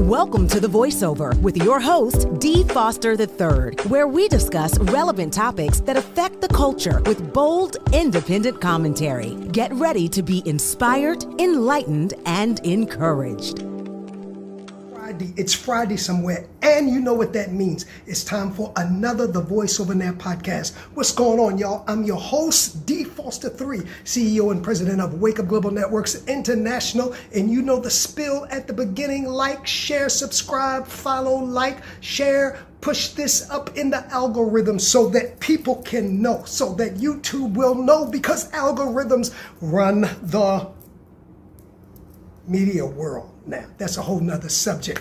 Welcome to The Voiceover with your host, Dee Foster III, where we discuss relevant topics that affect the culture with bold, independent commentary. Get ready to be inspired, enlightened, and encouraged. It's Friday somewhere, and you know what that means. It's time for another The Voiceover Now podcast. What's going on, y'all? I'm your host, Dee Foster III, CEO and president of Wake Up Global Networks International, and you know the spill at the beginning. Like, share, subscribe, follow, like, share, push this up in the algorithm so that people can know, so that YouTube will know, because algorithms run the media world now. That's a whole nother subject.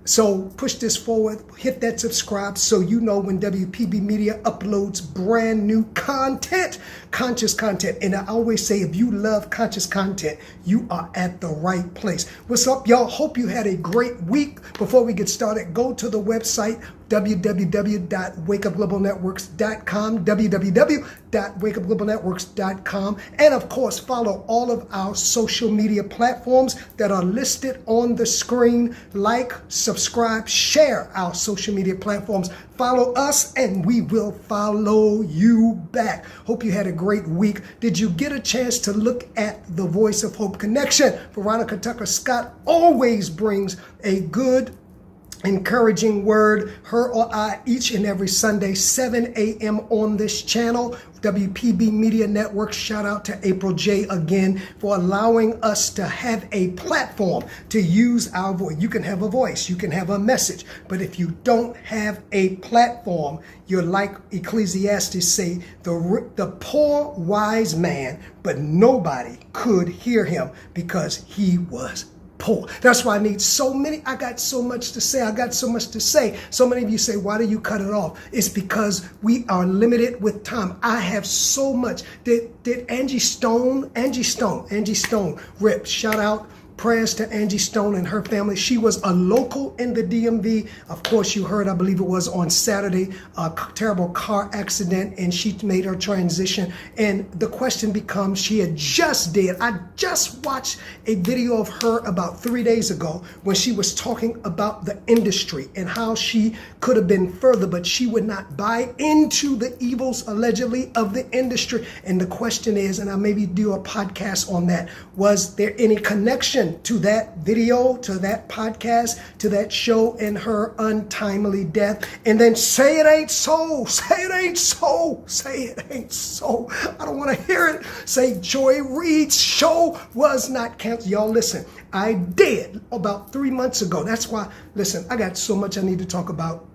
So push this forward, hit that subscribe so you know when WPB Media uploads brand new content, conscious content. And I always say, if you love conscious content, you are at the right place. What's up, y'all? Hope you had a great week. Before we get started, go to the website, www.wakeupglobalnetworks.com, www.wakeupglobalnetworks.com, and of course follow all of our social media platforms that are listed on the screen. Like, subscribe, share our social media platforms. Follow us and we will follow you back. Hope you had a great week. Did you get a chance to look at the Voice of Hope Connection? Veronica Tucker Scott always brings a good, encouraging word, her or I, each and every Sunday, 7 a.m. on this channel, WPB Media Network. Shout out to April J. again for allowing us to have a platform to use our voice. You can have a voice, you can have a message, but if you don't have a platform, you're like Ecclesiastes say, the poor wise man, but nobody could hear him because he was poor. That's why I need so many. I got so much to say. So many of you say, why do you cut it off? It's because we are limited with time. I have so much. Did Angie Stone, rip, shout out. Prayers to Angie Stone and her family. She was a local in the DMV. Of course, you heard, I believe it was on Saturday, a terrible car accident, and she made her transition. And the question becomes, I just watched a video of her about 3 days ago when she was talking about the industry and how she could have been further, but she would not buy into the evils, allegedly, of the industry. And the question is, and I'll maybe do a podcast on that, was there any connection to that video, to that podcast, to that show, and her untimely death? And then say it ain't so, say it ain't so, say it ain't so. I don't want to hear it. Say Joy Reid's show was not canceled. Y'all listen, I did about 3 months ago. That's why, listen, I got so much I need to talk about.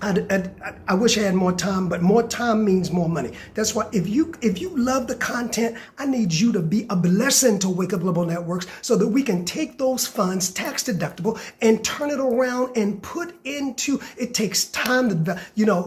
I wish I had more time, but more time means more money. That's why if you love the content, I need you to be a blessing to Wake Up Global Networks so that we can take those funds, tax deductible, and turn it around and put into, it takes time to,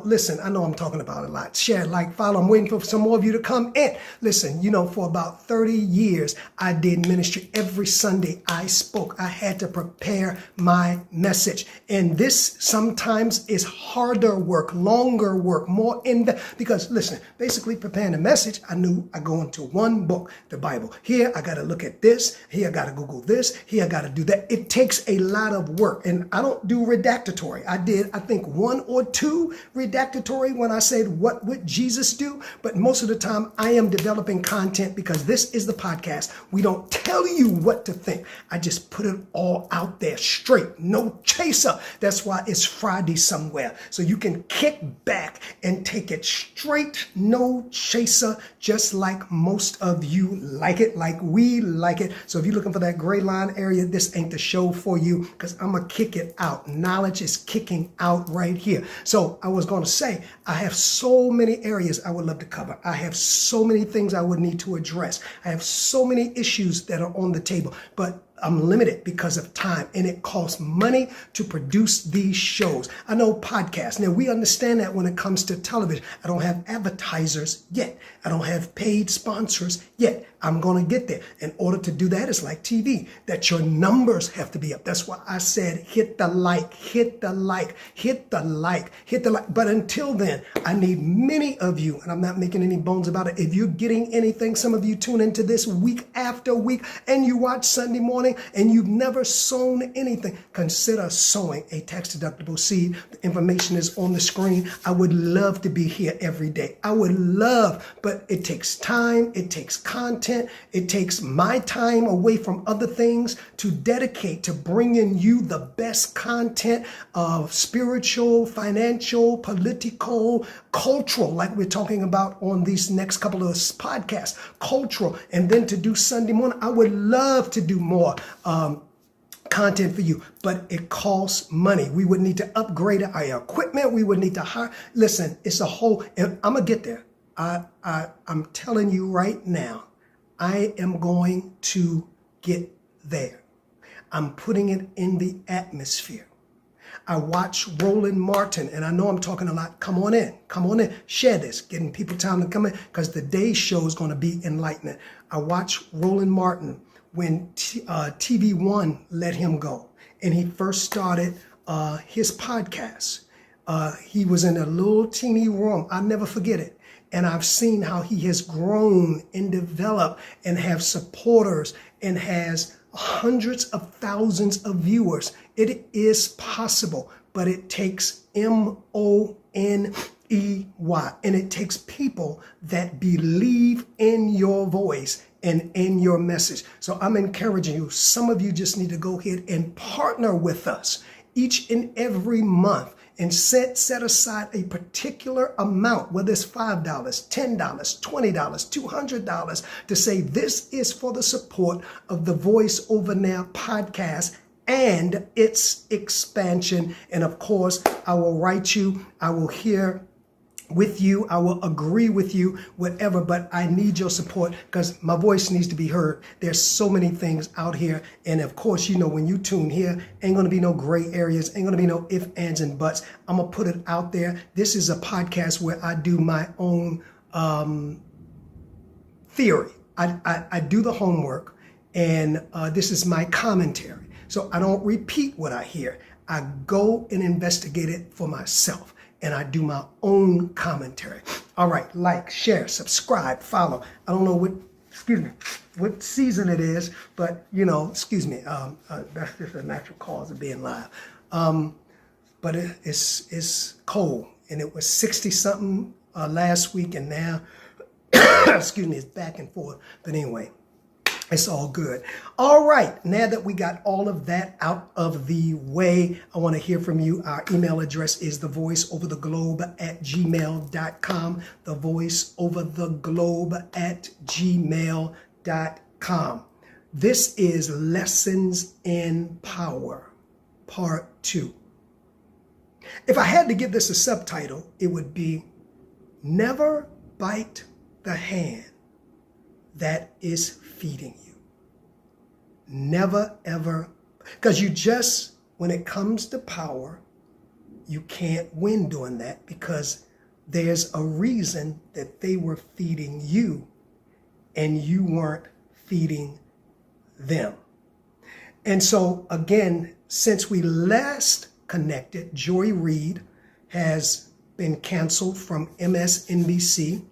listen, I know I'm talking about a lot. Share, like, follow. I'm waiting for some more of you to come in. Listen, for about 30 years, I did ministry. Every Sunday I spoke. I had to prepare my message. And this sometimes is harder work, longer work, more in-depth. Because listen, basically preparing a message, I knew I go into one book, the Bible. Here, I got to look at this. Here, I got to Google this. Here, I got to do that. It takes a lot of work. And I don't do redactatory. I did, I think, 1 or 2 redactatory when I said, what would Jesus do? But most of the time, I am developing content because this is the podcast. We don't tell you what to think. I just put it all out there straight. No chaser. That's why it's Friday somewhere. So you can kick back and take it straight, no chaser, just like most of you like it, like we like it. So if you're looking for that gray line area, this ain't the show for you, because I'm going to kick it out. Knowledge is kicking out right here. So I was going to say, I have so many areas I would love to cover. I have so many things I would need to address. I have so many issues that are on the table, but I'm limited because of time, and it costs money to produce these shows. I know podcasts. Now, we understand that when it comes to television. I don't have advertisers yet. I don't have paid sponsors yet. I'm going to get there. In order to do that, it's like TV, that your numbers have to be up. That's why I said hit the like, hit the like, hit the like, hit the like. But until then, I need many of you, and I'm not making any bones about it. If you're getting anything, some of you tune into this week after week and you watch Sunday morning and you've never sown anything, consider sowing a tax-deductible seed. The information is on the screen. I would love to be here every day. I would love, but it takes time. It takes content. It takes my time away from other things to dedicate to bringing you the best content of spiritual, financial, political, cultural, like we're talking about on these next couple of podcasts, cultural, and then to do Sunday morning. I would love to do more content for you, but it costs money. We would need to upgrade our equipment. We would need to hire. Listen, it's a whole, and I'm going to get there. I'm telling you right now, I am going to get there. I'm putting it in the atmosphere. I watch Roland Martin, and I know I'm talking a lot. Come on in, share this, getting people time to come in, because the day show is going to be enlightening. I watch Roland Martin when TV One let him go, and he first started his podcast. He was in a little teeny room. I'll never forget it. And I've seen how he has grown and developed and have supporters and has hundreds of thousands of viewers. It is possible, but it takes MONEY, and it takes people that believe in your voice and in your message. So I'm encouraging you. Some of you just need to go ahead and partner with us each and every month and set aside a particular amount, whether it's $5, $10, $20, $200, to say this is for the support of the Voice Over Now podcast and its expansion. And of course, I will write you, I will hear with you, I will agree with you, whatever, but I need your support because my voice needs to be heard. There's so many things out here. And of course, you know, when you tune here, ain't going to be no gray areas, ain't going to be no ifs, ands, and buts. I'm going to put it out there. This is a podcast where I do my own theory. I do the homework, and this is my commentary. So I don't repeat what I hear. I go and investigate it for myself, and I do my own commentary. All right, like, share, subscribe, follow. I don't know what season it is, but you know, excuse me, that's just a natural cause of being live. But it's cold, and it was 60 something last week, and now, excuse me, it's back and forth. But anyway, it's all good. All right. Now that we got all of that out of the way, I want to hear from you. Our email address is thevoiceovertheglobe@gmail.com. Thevoiceovertheglobe@gmail.com. This is Lessons in Power, Part 2. If I had to give this a subtitle, it would be Never Bite the Hand that is feeding you. Never, ever, because when it comes to power, you can't win doing that because there's a reason that they were feeding you and you weren't feeding them. And so again, since we last connected, Joy Reid has been canceled from MSNBC.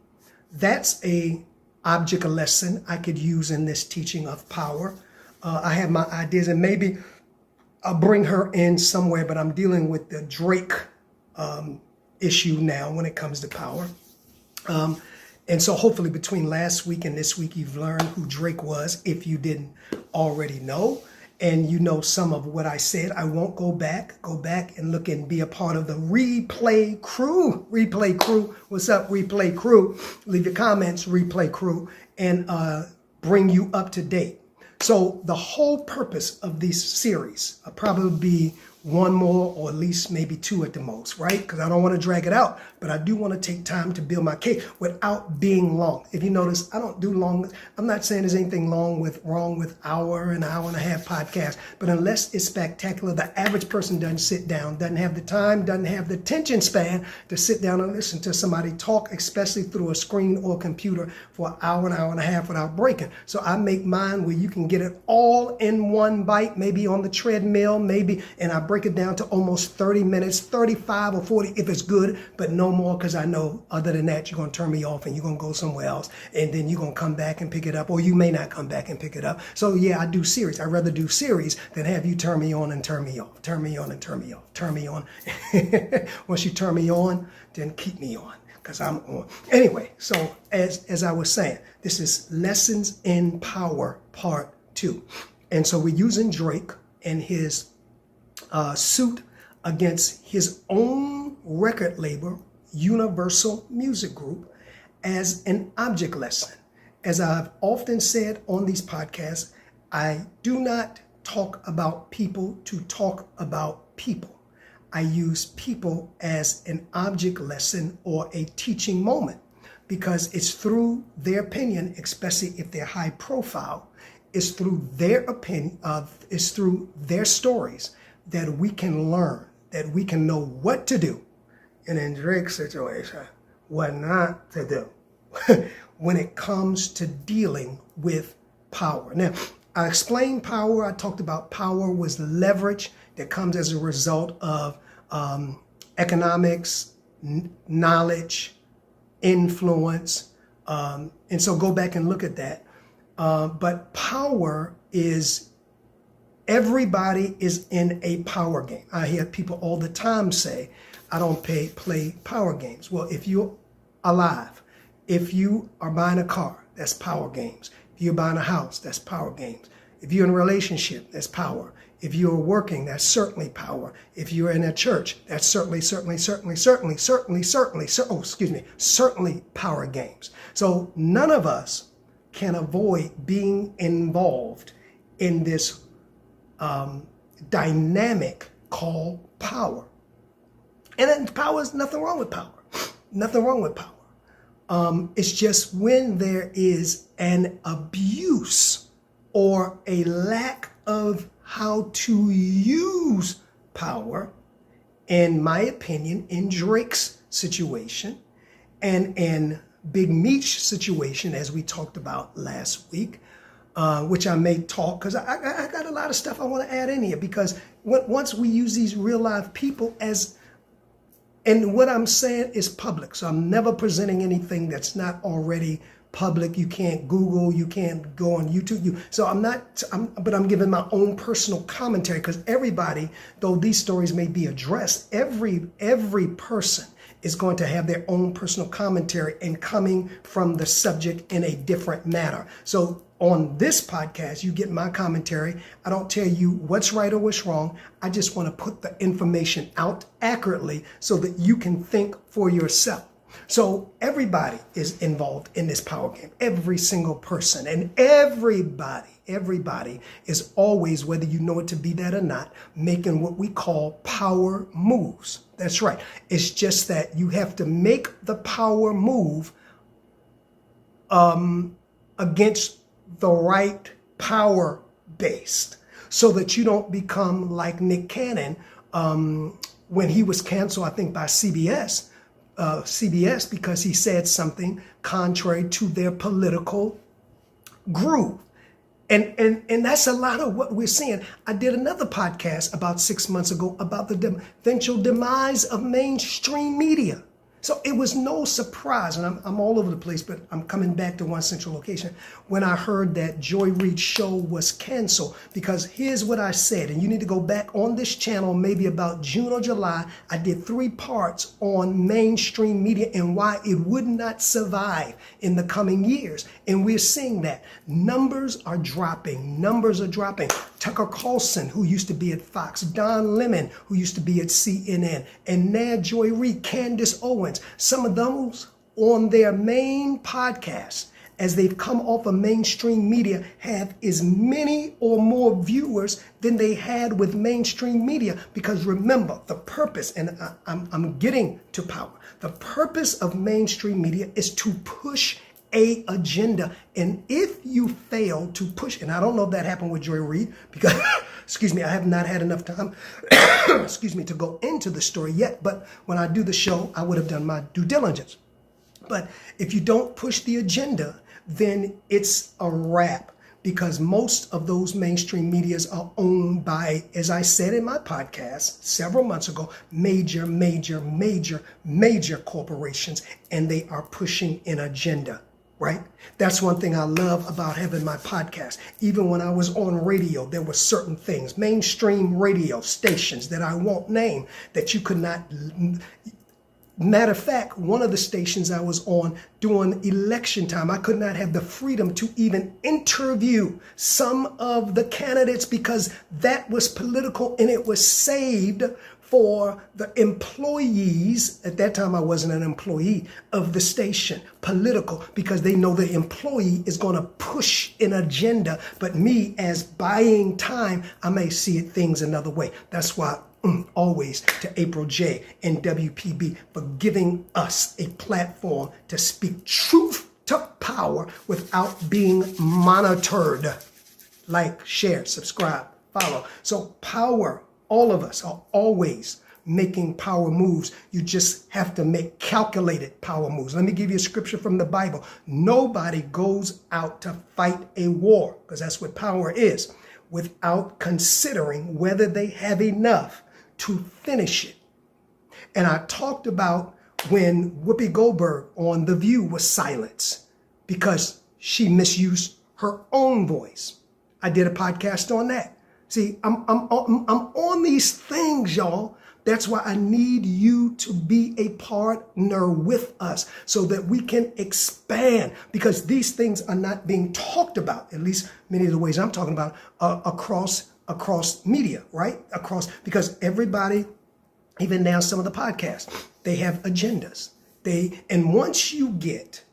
That's a object lesson I could use in this teaching of power. I have my ideas, and maybe I'll bring her in somewhere, but I'm dealing with the Drake issue now when it comes to power. And so hopefully between last week and this week, you've learned who Drake was, if you didn't already know. And you know some of what I said. I won't go back and look and be a part of the replay crew. Replay crew, what's up, replay crew? Leave your comments, replay crew, and bring you up to date. So the whole purpose of this series, probably be one more or at least maybe two at the most, right? Because I don't want to drag it out, but I do want to take time to build my case without being long. If you notice, I don't do long. I'm not saying there's anything wrong with hour and a half podcast, but unless it's spectacular, the average person doesn't sit down, doesn't have the time, doesn't have the attention span to sit down and listen to somebody talk, especially through a screen or computer for an hour and a half without breaking. So I make mine where you can get it all in one bite, maybe on the treadmill, maybe, and I break it down to almost 30 minutes, 35 or 40 if it's good, but no more, because I know other than that, you're going to turn me off and you're going to go somewhere else, and then you're going to come back and pick it up, or you may not come back and pick it up. So yeah, I do series. I'd rather do series than have you turn me on and turn me off, turn me on and turn me off, turn me on. Once you turn me on, then keep me on, because I'm on. Anyway, so as I was saying, this is Lessons in Power Part 2. And so we're using Drake and his suit against his own record label, Universal Music Group, as an object lesson. As I've often said on these podcasts, I do not talk about people to talk about people. I use people as an object lesson or a teaching moment, because it's through their opinion, especially if they're high profile, it's through their opinion, it's through their stories that we can learn, that we can know what to do, and in Drake's situation, what not to do when it comes to dealing with power. Now, I explained power. I talked about power was leverage that comes as a result of economics, knowledge, influence, and so go back and look at that. But power is, everybody is in a power game. I hear people all the time say, I don't play power games. Well, if you're alive, if you are buying a car, that's power games. If you're buying a house, that's power games. If you're in a relationship, that's power. If you're working, that's certainly power. If you're in a church, that's certainly power games. So none of us can avoid being involved in this dynamic called power. And then power is nothing wrong with power. Nothing wrong with power. It's just when there is an abuse or a lack of how to use power, in my opinion, in Drake's situation and in Big Meech's situation, as we talked about last week, which I may talk, because I got a lot of stuff I want to add in here, because once we use these real live people as, and what I'm saying is public, so I'm never presenting anything that's not already public. You can't Google, you can't go on YouTube. But I'm giving my own personal commentary, because everybody, though these stories may be addressed, every person is going to have their own personal commentary and coming from the subject in a different manner. So on this podcast, you get my commentary. I don't tell you what's right or what's wrong. I just want to put the information out accurately so that you can think for yourself. So everybody is involved in this power game, every single person, and everybody is always, whether you know it to be that or not, making what we call power moves. That's right. It's just that you have to make the power move against the right power base, so that you don't become like Nick Cannon when he was canceled, I think, by CBS, because he said something contrary to their political groove. And that's a lot of what we're seeing. I did another podcast about 6 months ago about the eventual demise of mainstream media. So it was no surprise, and I'm all over the place, but I'm coming back to one central location, when I heard that Joy Reid's show was canceled. Because here's what I said, and you need to go back on this channel maybe about June or July. I did 3 parts on mainstream media and why it would not survive in the coming years. And we're seeing that. Numbers are dropping. Tucker Carlson, who used to be at Fox, Don Lemon, who used to be at CNN, and now Joy Reid, Candace Owens, some of those on their main podcasts as they've come off of mainstream media, have as many or more viewers than they had with mainstream media. Because remember, the purpose, and I'm getting to power, the purpose of mainstream media is to push a agenda. And if you fail to push, and I don't know if that happened with Joy Reid, because excuse me, I have not had enough time excuse me, to go into the story yet, but when I do the show, I would have done my due diligence. But if you don't push the agenda, then it's a wrap, because most of those mainstream medias are owned by, as I said in my podcast several months ago, major corporations, and they are pushing an agenda. Right? That's one thing I love about having my podcast. Even when I was on radio, there were certain things, mainstream radio stations that I won't name, that you could not. Matter of fact, one of the stations I was on during election time, I could not have the freedom to even interview some of the candidates because that was political, and it was saved for the employees. At that time, I wasn't an employee of the station, political, because they know the employee is going to push an agenda. But me, as buying time, I may see it things another way. That's why always to April J and WPB for giving us a platform to speak truth to power without being monitored. Like, share, subscribe, follow. So power, all of us are always making power moves. You just have to make calculated power moves. Let me give you a scripture from the Bible. Nobody goes out to fight a war, because that's what power is, without considering whether they have enough to finish it. And I talked about when Whoopi Goldberg on The View was silenced because she misused her own voice. I did a podcast on that. See, I'm on these things, y'all. That's why I need you to be a partner with us so that we can expand, because these things are not being talked about, at least many of the ways I'm talking about, across media, right? Because everybody, even now some of the podcasts, they have agendas. And once you get,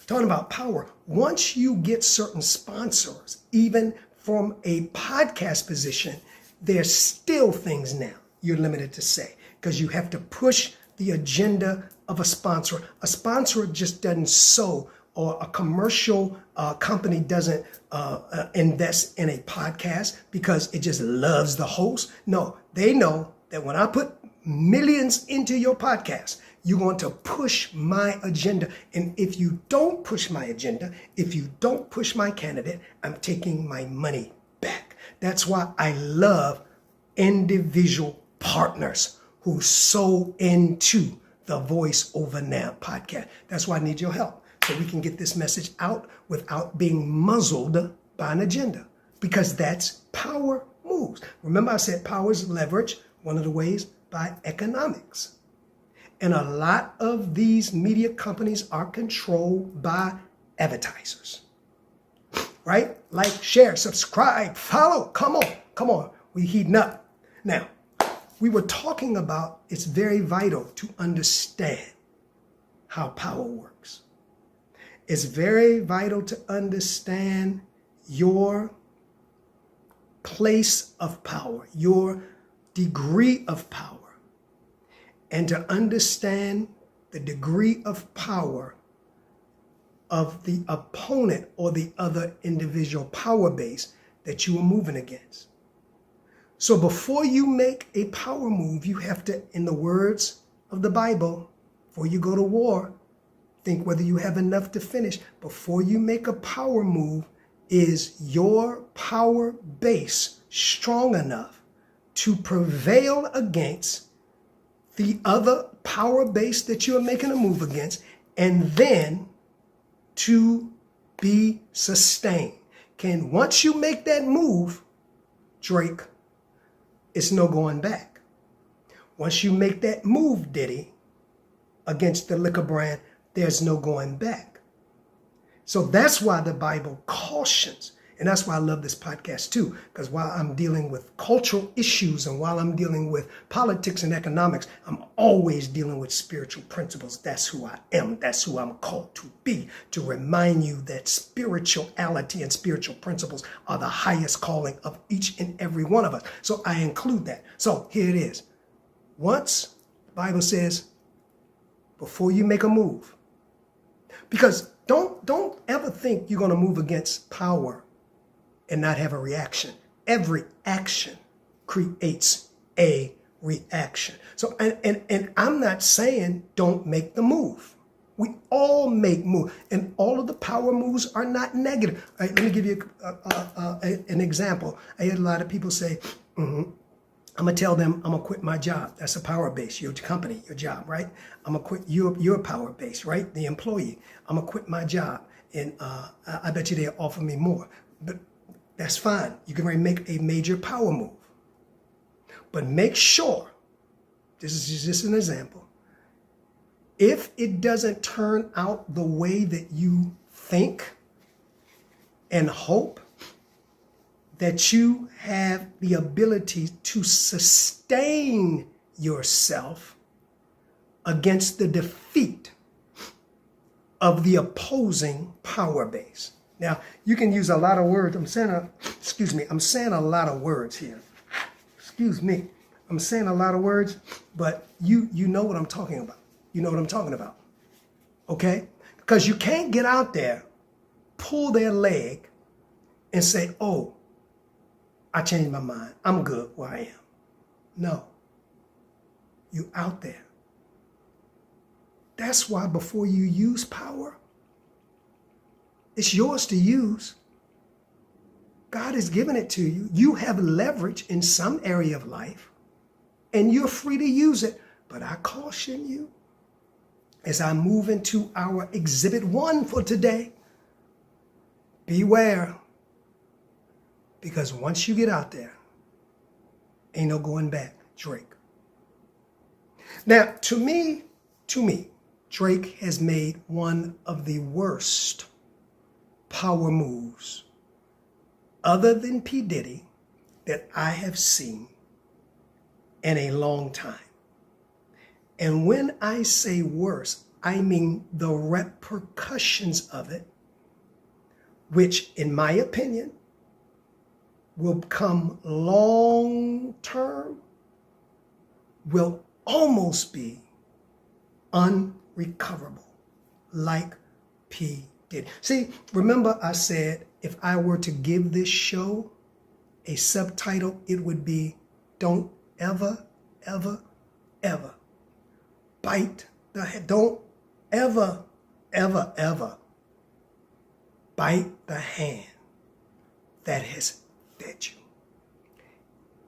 talking about power, once you get certain sponsors, even from a podcast position, there's still things now you're limited to say, because you have to push the agenda of a sponsor. A sponsor just doesn't sow, or a commercial company doesn't invest in a podcast because it just loves the host. No, they know that when I put millions into your podcast, you're going to push my agenda. And if you don't push my agenda, if you don't push my candidate, I'm taking my money back. That's why I love individual partners who sow into the Voice Over Now podcast. That's why I need your help, so we can get this message out without being muzzled by an agenda, because that's power moves. Remember, I said power is leverage, one of the ways, by economics. And a lot of these media companies are controlled by advertisers, right? Like, share, subscribe, follow. Come on. We heating up. Now, we were talking about it's very vital to understand how power works. It's very vital to understand your place of power, your degree of power, and to understand the degree of power of the opponent or the other individual power base that you are moving against. So before you make a power move, you have to, in the words of the Bible, before you go to war, think whether you have enough to finish. Before you make a power move, is your power base strong enough to prevail against the other power base that you are making a move against, and then to be sustained? Once you make that move, Drake, it's no going back. Once you make that move, Diddy, against the liquor brand, there's no going back. So that's why the Bible cautions. And that's why I love this podcast too, because while I'm dealing with cultural issues and while I'm dealing with politics and economics, I'm always dealing with spiritual principles. That's who I am. That's who I'm called to be, to remind you that spirituality and spiritual principles are the highest calling of each and every one of us. So I include that. So here it is. Once the Bible says, before you make a move, because don't ever think you're going to move against power and not have a reaction. Every action creates a reaction. So, and I'm not saying don't make the move. We all make moves, and all of the power moves are not negative. All right, let me give you an example. I had a lot of people say, I'm going to tell them I'm going to quit my job. That's a power base, your company, your job, right? I'm going to quit your power base, right? The employee. I'm going to quit my job, and I bet you they'll offer me more. But that's fine. You can make a major power move. But make sure, this is just an example, if it doesn't turn out the way that you think and hope, that you have the ability to sustain yourself against the defeat of the opposing power base. Now, you can use a lot of words. I'm saying a lot of words here. Excuse me. I'm saying a lot of words, but you know what I'm talking about. You know what I'm talking about. Okay? Because you can't get out there, pull their leg, and say, oh, I changed my mind. I'm good where I am. No. You out there. That's why before you use power, it's yours to use. God has given it to you. You have leverage in some area of life, and you're free to use it. But I caution you, as I move into our Exhibit 1 for today, beware. Because once you get out there, ain't no going back, Drake. Now, to me, Drake has made one of the worst power moves, other than P. Diddy, that I have seen in a long time. And when I say worse, I mean the repercussions of it, which, in my opinion, will come long term, will almost be unrecoverable, like P. Diddy. See, remember I said if I were to give this show a subtitle, it would be Don't Ever, Ever, Ever Bite the Hand. Don't ever, ever, ever bite the hand that has fed you.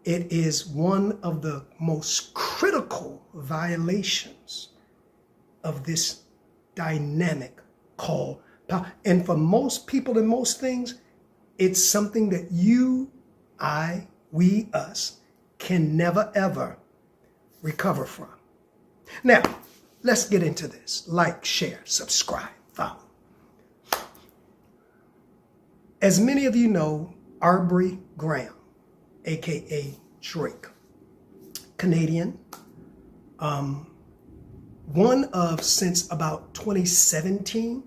It is one of the most critical violations of this dynamic called power. And for most people and most things, it's something that you, I, we, us can never, ever recover from. Now, let's get into this. Like, share, subscribe, follow. As many of you know, Aubrey Graham, aka Drake, Canadian, one of, since about 2017,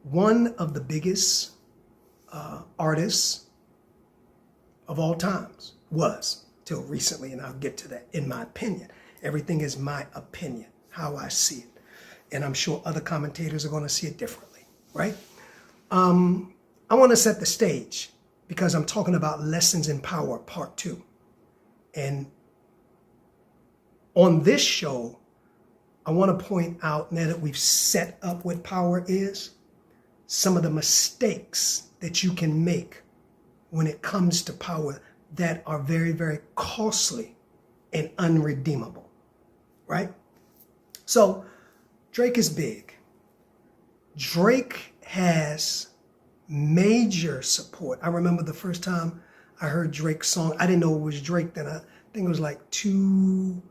one of the biggest artists of all times, was till recently, and I'll get to that. In my opinion, everything is my opinion, how I see it, and I'm sure other commentators are going to see it differently, right? I want to set the stage because I'm talking about Lessons in Power Part 2. And on this show, I want to point out, now that we've set up what power is, some of the mistakes that you can make when it comes to power that are very, very costly and unredeemable, right? So Drake is big. Drake has major support. I remember the first time I heard Drake's song, I didn't know it was Drake then. I think it was like 2:18,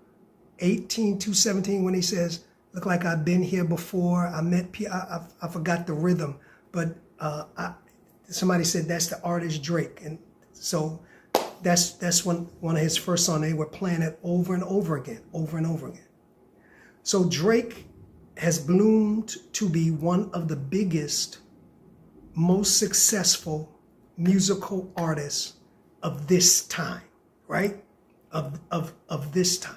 2:17 when he says, look like I've been here before. I met P. I forgot the rhythm, but somebody said that's the artist Drake. And so that's one of his first songs. They were playing it over and over again, over and over again. So Drake has bloomed to be one of the biggest, most successful musical artists of this time, right? Of this time.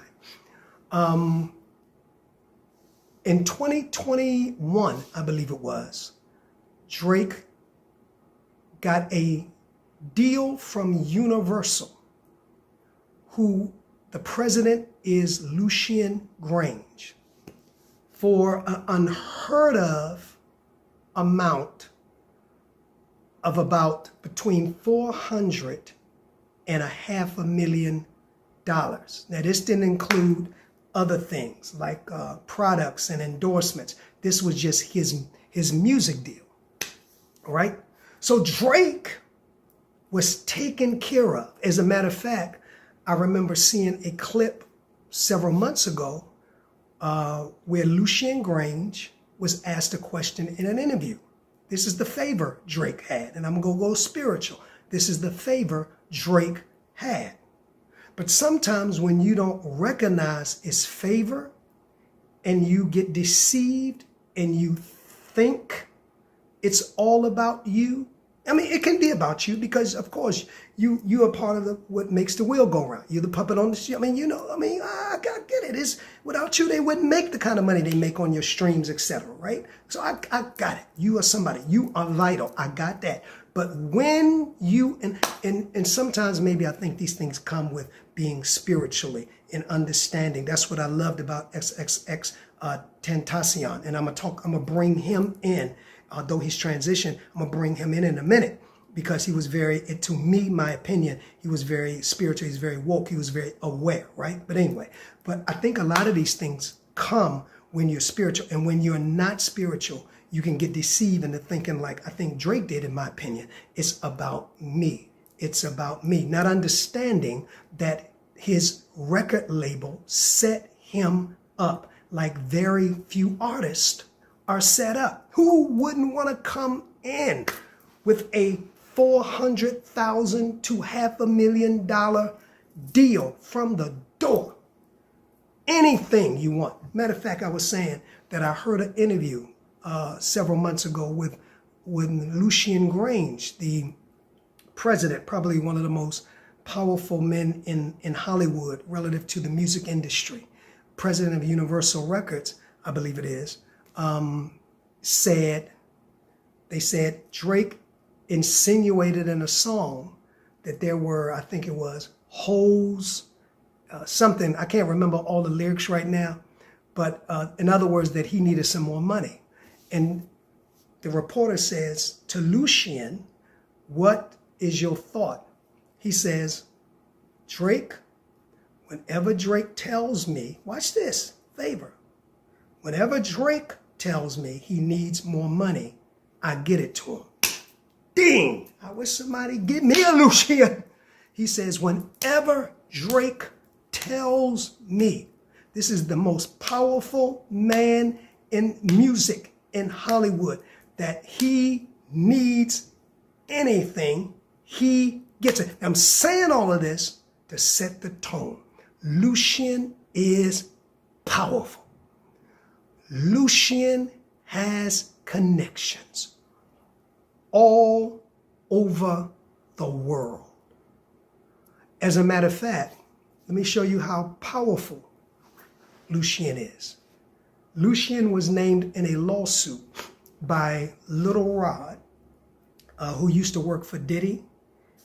In 2021, I believe it was, Drake got a deal from Universal, who the president is Lucian Grange, for an unheard of amount of about between $400,000 and $500,000. Now, this didn't include other things like products and endorsements. This was just his music deal, right? So Drake was taken care of. As a matter of fact, I remember seeing a clip several months ago where Lucian Grange was asked a question in an interview. This is the favor Drake had, and I'm going to go spiritual. This is the favor Drake had. But sometimes when you don't recognize it's favor and you get deceived and you think it's all about you, I mean, it can be about you because, of course, you are part of what makes the wheel go round. You're the puppet on the show. I mean, I get it. It's, without you, they wouldn't make the kind of money they make on your streams, etc. Right? So I got it. You are somebody. You are vital. I got that. But when you, and sometimes maybe I think these things come with being spiritually and understanding. That's what I loved about XXX Tentacion. And I'm gonna bring him in. Although he's transitioned, I'm gonna bring him in a minute because he was to me, my opinion, he was very spiritual, he's very woke, he was very aware, right? But anyway, I think a lot of these things come when you're spiritual, and when you're not spiritual, you can get deceived into thinking like I think Drake did, in my opinion, it's about me. It's about me, not understanding that his record label set him up like very few artists are set up. Who wouldn't want to come in with a $400,000 to $500,000 deal from the door? Anything you want. Matter of fact, I was saying that I heard an interview several months ago with Lucian Grange, the president, probably one of the most powerful men in Hollywood relative to the music industry, president of Universal Records, I believe it is. They said Drake insinuated in a song that there were, I think it was, holes, something, I can't remember all the lyrics right now, but in other words, that he needed some more money. And the reporter says to Lucian, what is your thought? He says, Drake, whenever Drake tells me, watch this, favor, whenever Drake tells me he needs more money, I get it to him. Ding! I wish somebody give me a Lucian. He says, whenever Drake tells me, this is the most powerful man in music in Hollywood, that he needs anything, he gets it. I'm saying all of this to set the tone. Lucian is powerful. Lucian has connections all over the world. As a matter of fact, let me show you how powerful Lucian is. Lucian was named in a lawsuit by Lil Rod, who used to work for Diddy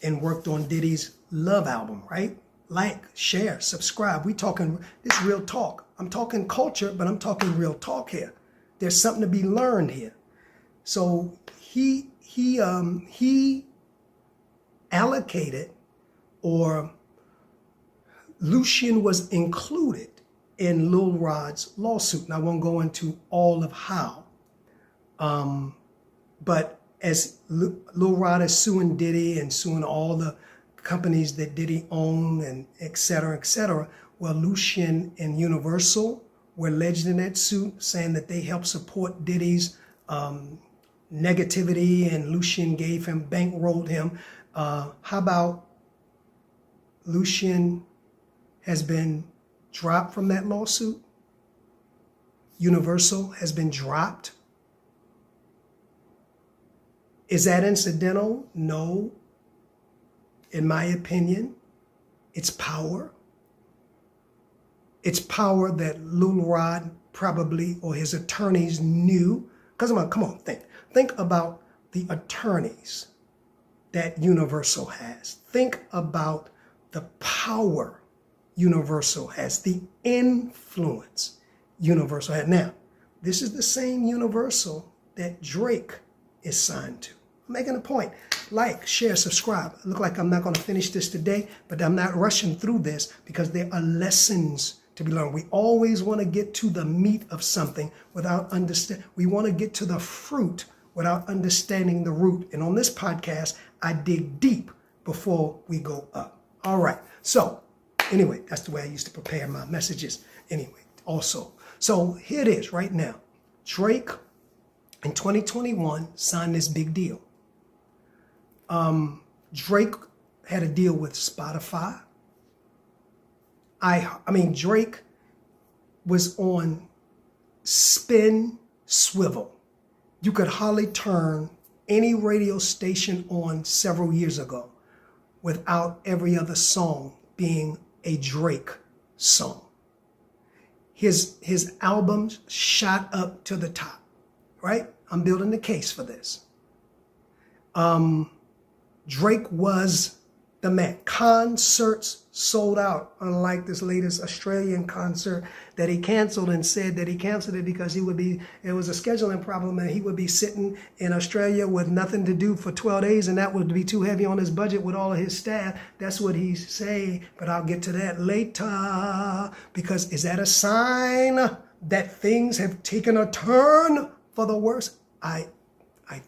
and worked on Diddy's Love album, right? Like, share, subscribe. We talking, this real talk. I'm talking culture, but I'm talking real talk here. There's something to be learned here. So he allocated, or Lucian was included in Lil Rod's lawsuit. And I won't go into all of how. But as Lil Rod is suing Diddy and suing all the companies that Diddy owned and et cetera, well, Lucian and Universal were alleged in that suit, saying that they helped support Diddy's negativity and Lucien gave him, bankrolled him. How about Lucien has been dropped from that lawsuit? Universal has been dropped. Is that incidental? No. In my opinion, it's power. It's power that Lil Rod probably, or his attorneys knew. Because come on, think about the attorneys that Universal has. Think about the power Universal has, the influence Universal has. Now, this is the same Universal that Drake is signed to. I'm making a point. Like, share, subscribe. Look like I'm not going to finish this today, but I'm not rushing through this because there are lessons to be learned. We always want to get to the meat of something without understanding. We want to get to the fruit without understanding the root. And on this podcast, I dig deep before we go up. All right. So anyway, that's the way I used to prepare my messages. Anyway, also. So here it is right now. Drake in 2021 signed this big deal. Drake had a deal with Spotify. I mean, Drake was on spin swivel. You could hardly turn any radio station on several years ago without every other song being a Drake song. His albums shot up to the top, right? I'm building the case for this. Drake was the man. Concerts sold out, unlike this latest Australian concert that he canceled and said that he canceled it because it was a scheduling problem and he would be sitting in Australia with nothing to do for 12 days and that would be too heavy on his budget with all of his staff. That's what he's saying, but I'll get to that later, because is that a sign that things have taken a turn for the worse? I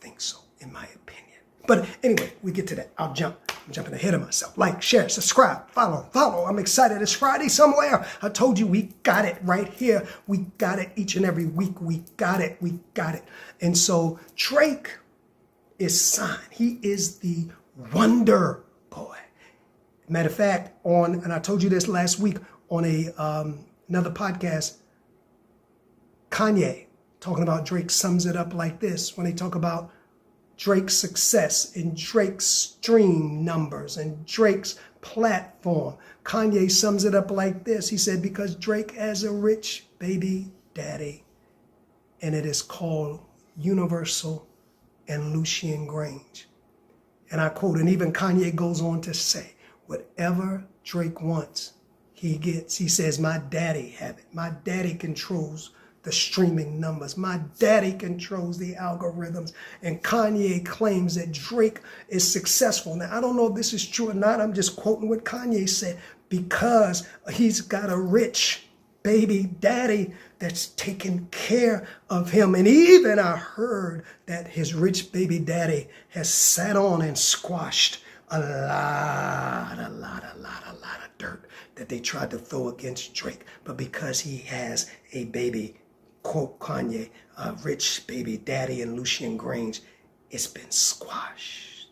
think so, in my opinion. But anyway, we get to that. I'm jumping ahead of myself. Like, share, subscribe, follow. I'm excited. It's Friday somewhere. I told you we got it right here. We got it each and every week. We got it. And so Drake is signed. He is the Wonder Boy. Matter of fact, and I told you this last week on another podcast, Kanye talking about Drake sums it up like this when they talk about Drake's success and Drake's stream numbers and Drake's platform. Kanye sums it up like this. He said, because Drake has a rich baby daddy, and it is called Universal and Lucien Grange. And I quote, and even Kanye goes on to say, whatever Drake wants, he gets. He says, my daddy have it. My daddy controls the streaming numbers. My daddy controls the algorithms. And Kanye claims that Drake is successful. Now, I don't know if this is true or not. I'm just quoting what Kanye said, because he's got a rich baby daddy that's taking care of him. And even I heard that his rich baby daddy has sat on and squashed a lot of dirt that they tried to throw against Drake. But because he has a baby, quote Kanye, rich baby daddy and Lucien Grange, it's been squashed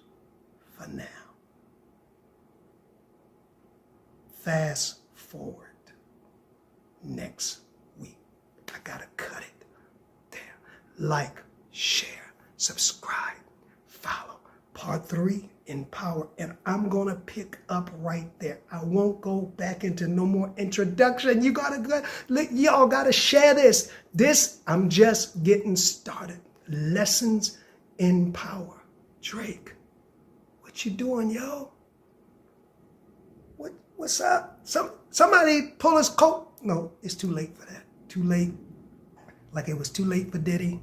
for now. Fast forward next week. I gotta cut it there. Like, share, subscribe, follow. Part 3 in power, and I'm gonna pick up right there. I won't go back into no more introduction. Y'all gotta share this. I'm just getting started. Lessons in power. Drake, what you doing, yo? What's up? Somebody pull his coat. No, it's too late for that. Too late. Like it was too late for Diddy.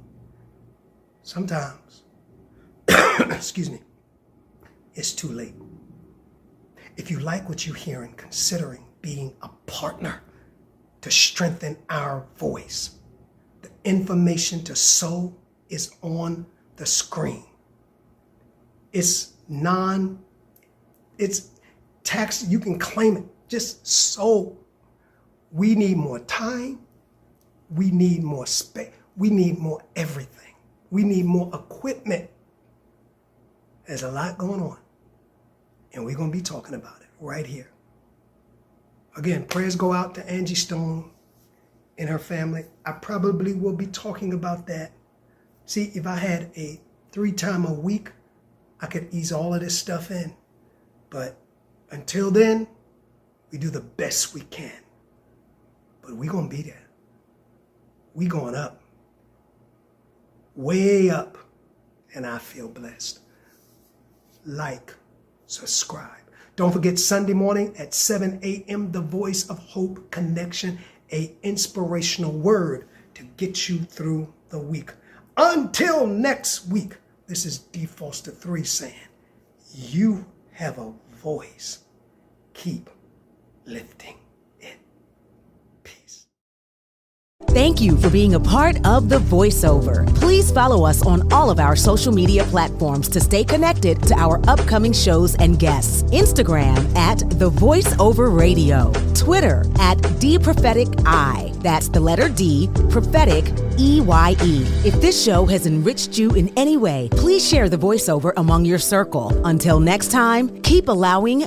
Sometimes. Excuse me. It's too late. If you like what you're hearing, considering being a partner to strengthen our voice, the information to sow is on the screen. It's tax, you can claim it. Just sow. We need more time. We need more space. We need more everything. We need more equipment. There's a lot going on. And we're going to be talking about it right here. Again, prayers go out to Angie Stone and her family. I probably will be talking about that. See, if I had a 3 times a week, I could ease all of this stuff in. But until then, we do the best we can. But we're going to be there. We going up. Way up. And I feel blessed. Like, subscribe. Don't forget Sunday morning at 7 a.m., the Voice of Hope Connection, a inspirational word to get you through the week. Until next week, this is D. Foster 3 saying, you have a voice. Keep lifting it. Peace. Thank you for being a part of The Voiceover. Please follow us on all of our social media platforms to stay connected to our upcoming shows and guests. Instagram at The Voiceover Radio. Twitter at DPropheticI. That's the letter D, prophetic, EYE. If this show has enriched you in any way, please share The Voiceover among your circle. Until next time, keep allowing